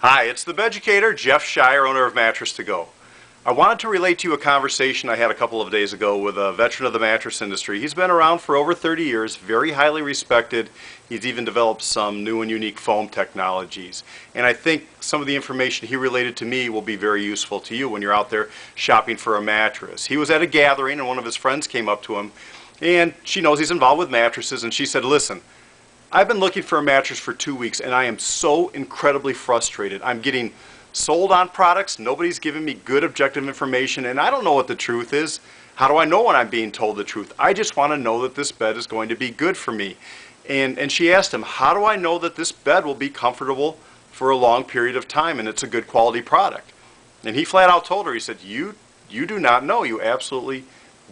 Hi, it's the Beducator, Jeff Shire, owner of Mattress To Go. I wanted to relate to you a conversation I had a couple of days ago with a veteran of the mattress industry. He's been around for over 30 years, very highly respected. He's even developed some new and unique foam technologies. And I think some of the information he related to me will be very useful to you when you're out there shopping for a mattress. He was at a gathering and one of his friends came up to him, and she knows he's involved with mattresses, and she said, "Listen, I've been looking for a mattress for 2 weeks and I am so incredibly frustrated. I'm getting sold on products, nobody's giving me good objective information, and I don't know what the truth is. How do I know when I'm being told the truth? I just want to know that this bed is going to be good for me." And she asked him, "How do I know that this bed will be comfortable for a long period of time and it's a good quality product?" And he flat out told her, he said, you do not know. You absolutely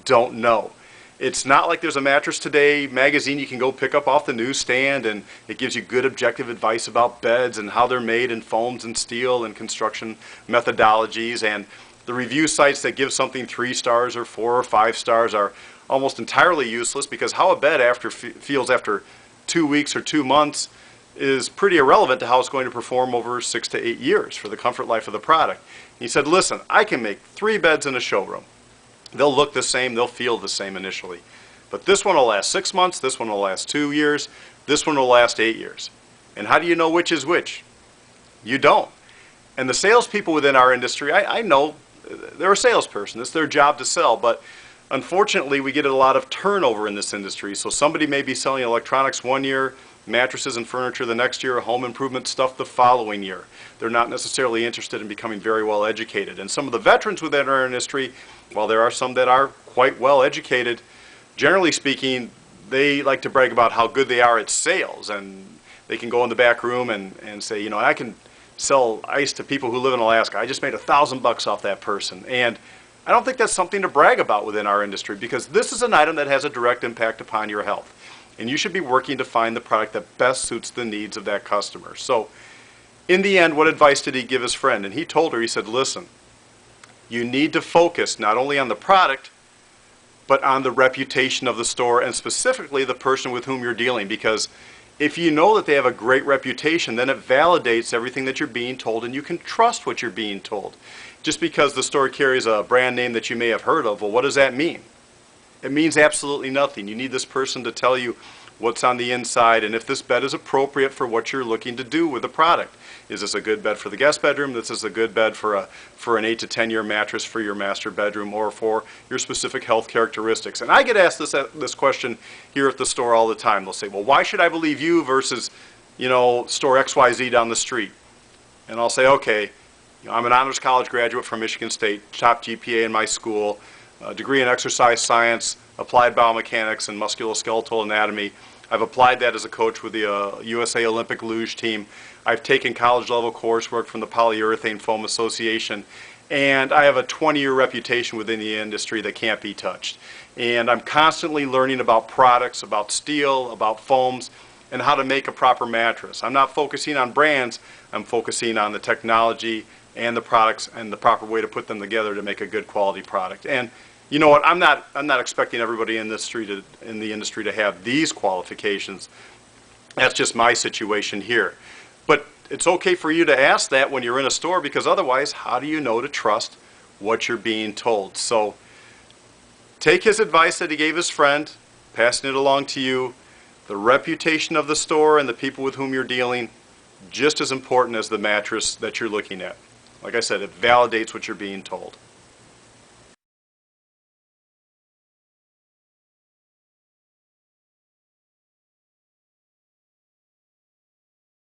don't know. It's not like there's a Mattress Today magazine you can go pick up off the newsstand and it gives you good objective advice about beds and how they're made in foams and steel and construction methodologies, and the review sites that give something 3 stars or 4 or 5 stars are almost entirely useless, because how a bed feels after 2 weeks or 2 months is pretty irrelevant to how it's going to perform over 6 to 8 years for the comfort life of the product. He said, "Listen, I can make 3 beds in a showroom. They'll look the same, they'll feel the same initially. But this one will last 6 months, this one will last 2 years, this one will last 8 years. And how do you know which is which? You don't." And the salespeople within our industry, I know they're a salesperson, it's their job to sell, but unfortunately we get a lot of turnover in this industry. So somebody may be selling electronics one year, mattresses and furniture the next year, home improvement stuff the following year. They're not necessarily interested in becoming very well educated. And some of the veterans within our industry, while there are some that are quite well educated, generally speaking, they like to brag about how good they are at sales, and they can go in the back room and say, you know, I can sell ice to people who live in Alaska. I just made $1,000 off that person. And I don't think that's something to brag about within our industry, because this is an item that has a direct impact upon your health. And you should be working to find the product that best suits the needs of that customer. So in the end, what advice did he give his friend? And he told her, he said, "Listen, you need to focus not only on the product, but on the reputation of the store, and specifically the person with whom you're dealing. Because if you know that they have a great reputation, then it validates everything that you're being told, and you can trust what you're being told. Just because the store carries a brand name that you may have heard of, well, what does that mean? It means absolutely nothing. You need this person to tell you what's on the inside and if this bed is appropriate for what you're looking to do with the product. Is this a good bed for the guest bedroom? This is a good bed for an 8 to 10 year mattress for your master bedroom, or for your specific health characteristics?" And I get asked this question here at the store all the time. They'll say, "Well, why should I believe you versus, you know, store XYZ down the street?" And I'll say, "Okay, you know, I'm an honors college graduate from Michigan State, top GPA in my school, a degree in exercise science, applied biomechanics, and musculoskeletal anatomy. I've applied that as a coach with the USA Olympic Luge team. I've taken college level coursework from the Polyurethane Foam Association, and I have a 20-year reputation within the industry that can't be touched. And I'm constantly learning about products, about steel, about foams, and how to make a proper mattress. I'm not focusing on brands, I'm focusing on the technology and the products and the proper way to put them together to make a good quality product." And you know what? I'm not expecting everybody in the industry to have these qualifications. That's just my situation here. But it's okay for you to ask that when you're in a store, because otherwise, how do you know to trust what you're being told? So take his advice that he gave his friend, passing it along to you. The reputation of the store and the people with whom you're dealing, just as important as the mattress that you're looking at. Like I said, it validates what you're being told.